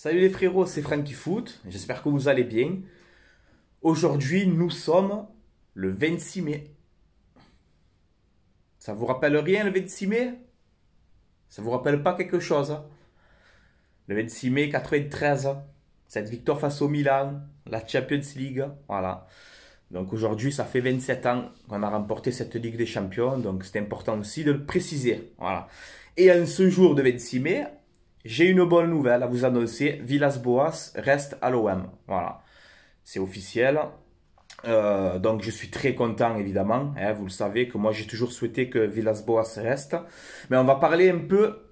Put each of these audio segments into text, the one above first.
Salut les frérots, c'est Franky Foot, j'espère que vous allez bien. Aujourd'hui, nous sommes le 26 mai. Ça vous rappelle rien le 26 mai? Ça vous rappelle pas quelque chose? Le 26 mai 93, cette victoire face au Milan, la Champions League, voilà. Donc aujourd'hui, ça fait 27 ans qu'on a remporté cette Ligue des Champions, donc c'est important aussi de le préciser, voilà. Et en ce jour de 26 mai, j'ai une bonne nouvelle à vous annoncer. Villas-Boas reste à l'OM. Voilà. C'est officiel. Donc je suis très content évidemment. Hein, vous le savez que moi j'ai toujours souhaité que Villas-Boas reste. Mais on va parler un peu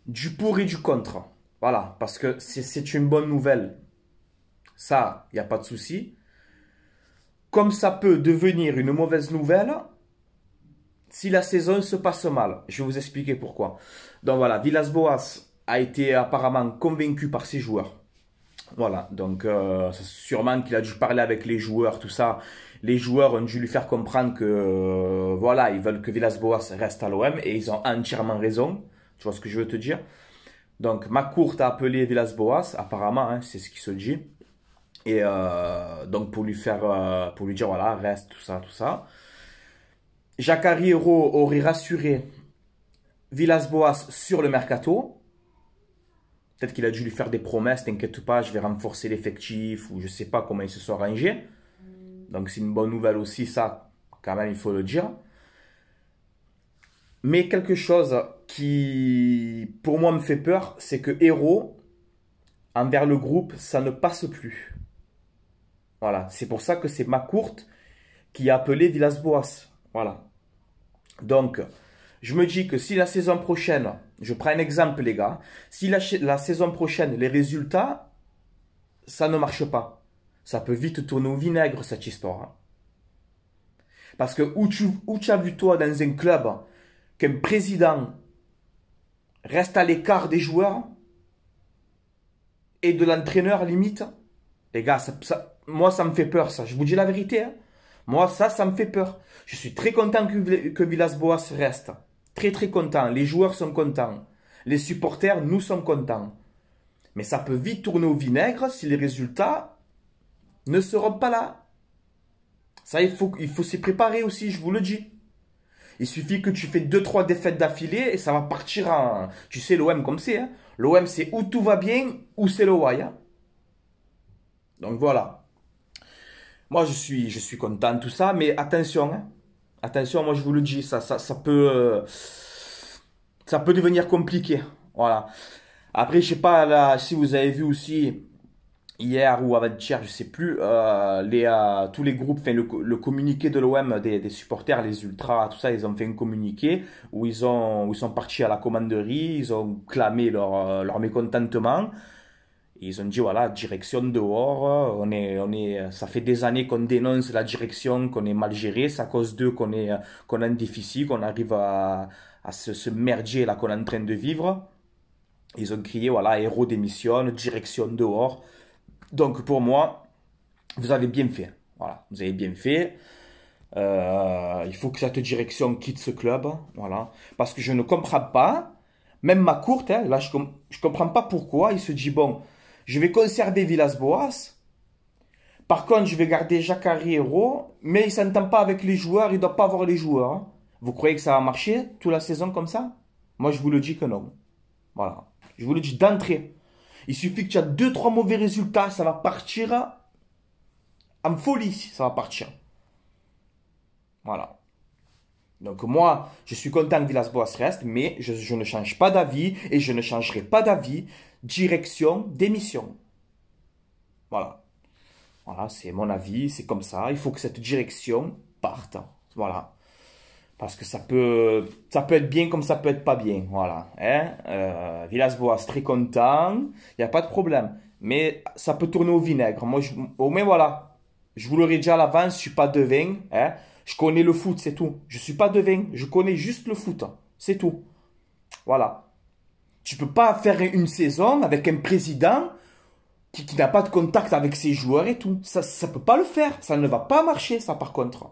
du pour et du contre. Voilà. Parce que c'est une bonne nouvelle. Ça, il n'y a pas de souci. Comme ça peut devenir une mauvaise nouvelle si la saison se passe mal. Je vais vous expliquer pourquoi. Donc voilà, Villas-Boas a été apparemment convaincu par ses joueurs. Voilà, donc sûrement qu'il a dû parler avec les joueurs, tout ça. Les joueurs ont dû lui faire comprendre que voilà, ils veulent que Villas-Boas reste à l'OM et ils ont entièrement raison. Tu vois ce que je veux te dire? Donc McCourt a appelé Villas-Boas, apparemment, hein, c'est ce qui se dit. Et donc pour lui dire voilà, reste, tout ça, tout ça. Jacare Hero aurait rassuré Villas-Boas sur le mercato. Peut-être qu'il a dû lui faire des promesses, t'inquiète pas, je vais renforcer l'effectif, ou je sais pas comment ils se sont arrangés. Donc c'est une bonne nouvelle aussi, ça, quand même, il faut le dire. Mais quelque chose qui, pour moi, me fait peur, c'est que Hero, envers le groupe, ça ne passe plus. Voilà, c'est pour ça que c'est McCourt qui a appelé Villas-Boas. Voilà. Donc, je me dis que si la saison prochaine, je prends un exemple les gars, si la saison prochaine, les résultats, ça ne marche pas. Ça peut vite tourner au vinaigre cette histoire. Hein. Parce que où tu as vu toi dans un club qu'un président reste à l'écart des joueurs et de l'entraîneur limite, les gars, moi ça me fait peur ça, je vous dis la vérité. Hein. Moi ça me fait peur. Je suis très content que Villas-Boas reste. Très très content. Les joueurs sont contents. Les supporters, nous sommes contents. Mais ça peut vite tourner au vinaigre si les résultats ne seront pas là. Ça, il faut s'y préparer aussi, je vous le dis. Il suffit que tu fais 2-3 défaites d'affilée et ça va partir en... Tu sais l'OM comme c'est. Hein. L'OM c'est où tout va bien, ou c'est le why. Hein. Donc voilà. Moi je suis content de tout ça, mais attention. Hein. Attention, moi je vous le dis, ça peut devenir compliqué. Voilà. Après, je sais pas là, si vous avez vu aussi hier ou avant-hier, je sais plus, tous les groupes, enfin le communiqué de l'OM des supporters, les ultras, tout ça, ils ont fait un communiqué où ils sont partis à la commanderie, ils ont clamé leur mécontentement. Ils ont dit voilà, direction dehors, ça fait des années qu'on dénonce la direction, qu'on est mal géré, c'est à cause d'eux qu'on a un déficit, qu'on arrive à se merdier là qu'on est en train de vivre. Ils ont crié voilà, héros démissionne, direction dehors. Donc pour moi, vous avez bien fait. Voilà, vous avez bien fait. Il faut que cette direction quitte ce club, voilà, parce que je ne comprends pas. Même McCourt, hein, là je comprends pas pourquoi il se dit bon. Je vais conserver Villas-Boas. Par contre, je vais garder Jacare Hero. Mais il ne s'entend pas avec les joueurs. Il ne doit pas avoir les joueurs. Hein. Vous croyez que ça va marcher toute la saison comme ça? Moi, je vous le dis que non. Voilà. Je vous le dis d'entrée. Il suffit que tu aies 2-3 mauvais résultats. Ça va partir en folie. Ça va partir. Voilà. Donc moi, je suis content que Villas-Boas reste. Mais je ne change pas d'avis. Et je ne changerai pas d'avis. Direction, démission. Voilà. Voilà, c'est mon avis, c'est comme ça. Il faut que cette direction parte. Voilà. Parce que ça peut être bien comme ça peut être pas bien. Voilà. Hein? Villas-Boas, très content. Il n'y a pas de problème. Mais ça peut tourner au vinaigre. Moi, mais voilà. Je vous l'aurais dit à l'avance, je ne suis pas devin. Hein? Je connais le foot, c'est tout. Je ne suis pas devin. Je connais juste le foot. C'est tout. Voilà. Tu peux pas faire une saison avec un président qui n'a pas de contact avec ses joueurs et tout. Ça peut pas le faire. Ça ne va pas marcher, ça, par contre.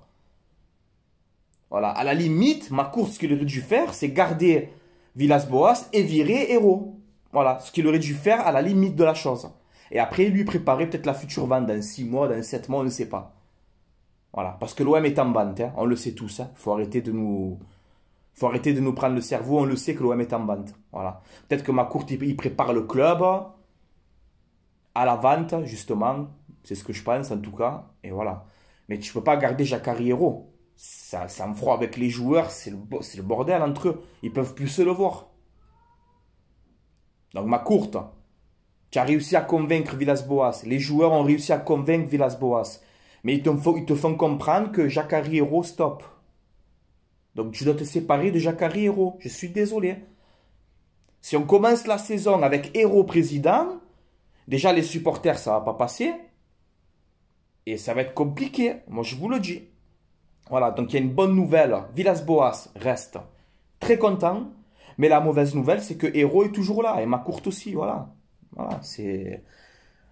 Voilà. À la limite, McCourt, ce qu'il aurait dû faire, c'est garder Villas-Boas et virer Hero. Voilà, ce qu'il aurait dû faire à la limite de la chose. Et après, lui préparer peut-être la future vente dans 6 mois, dans 7 mois, on ne sait pas. Voilà, parce que l'OM est en vente, hein, on le sait tous. Hein. Faut arrêter de nous prendre le cerveau, on le sait que l'OM est en vente. Voilà. Peut-être que McCourt, il prépare le club à la vente, justement. C'est ce que je pense, en tout cas. Et voilà. Mais tu ne peux pas garder Jacare Hérault. Ça me froid avec les joueurs, c'est le bordel entre eux. Ils ne peuvent plus se le voir. Donc McCourt, tu as réussi à convaincre Villas-Boas. Les joueurs ont réussi à convaincre Villas-Boas. Mais ils te font comprendre que Jacare Hérault, stop. Donc tu dois te séparer de Jacare Hérault. Je suis désolé. Si on commence la saison avec Hérault président, déjà les supporters, ça ne va pas passer. Et ça va être compliqué. Moi, je vous le dis. Voilà, donc il y a une bonne nouvelle. Villas-Boas reste très content. Mais la mauvaise nouvelle, c'est que Hérault est toujours là. Et McCourt aussi, voilà. Voilà, c'est...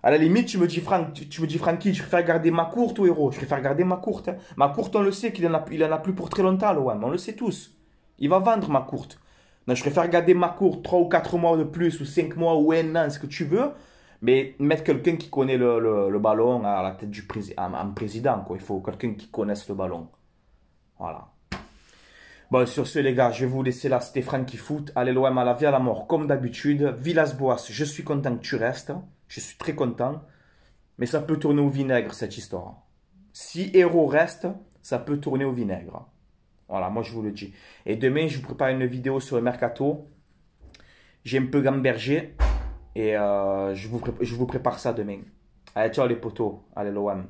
À la limite, tu me dis, Francky, je préfère garder McCourt ou Hérault? Je préfère garder McCourt. Hein. McCourt, on le sait qu'il en a plus pour très longtemps, l'OM. On le sait tous. Il va vendre McCourt. Donc, je préfère garder McCourt 3 ou 4 mois de plus, ou 5 mois, ou 1 an, ce que tu veux. Mais mettre quelqu'un qui connaît le ballon à la tête du président, quoi. Il faut quelqu'un qui connaisse le ballon. Voilà. Bon, sur ce, les gars, je vais vous laisser là. C'était Francky Foot. Allez, l'OM à la vie à la mort, comme d'habitude. Villas-Boas, je suis content que tu restes. Je suis très content. Mais ça peut tourner au vinaigre, cette histoire. Si Hérault reste, ça peut tourner au vinaigre. Voilà, moi je vous le dis. Et demain, je vous prépare une vidéo sur le mercato. J'ai un peu gambergé. Et je vous prépare ça demain. Allez, ciao les potos. Allez, l'OM.